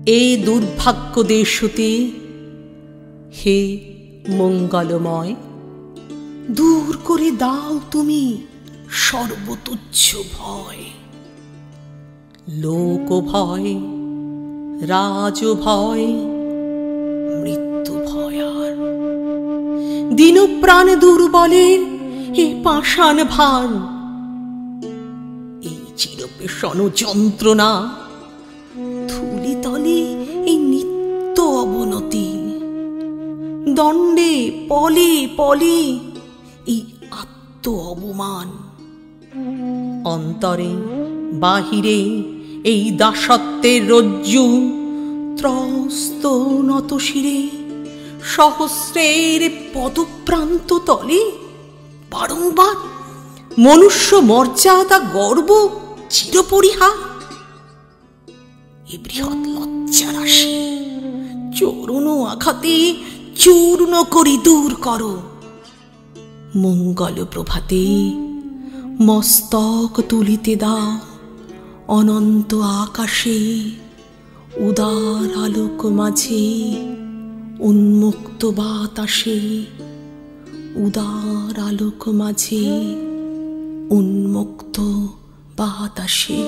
এই দুর্ভাগ্য দেশতে হে মঙ্গলময়, দূর করে দাও তুমি সর্বতুচ্ছ ভয়। লোক ভয়, রাজ ভয়, মৃত্যু ভয়, আর দিন প্রাণ দুর্বলের এ পাষাণ ভান, এই চিরপেশন যন্ত্রণা, ধূলি তলে এই নিত্য অবনতি, দণ্ডে পলে পলে এই আত্ম অবমান, অন্তরে বাহিরে এই দাসত্বের রজ্জু, ত্রস্ত নত শিরে সহস্রের পদপ্রান্ত তলে বারংবার মনুষ্য মর্যাদা গর্ব চিরপরিহার। এ বৃহৎ লজ্জা রাশি চরণ আঘাতে চূর্ণ করি দূর করো। মঙ্গল প্রভাতে মস্তক তুলিতে দাও অনন্ত আকাশে, উদার আলোক মাঝে উন্মুক্ত বাতাসে, উদার আলোক মাঝে উন্মুক্ত বাতাসে।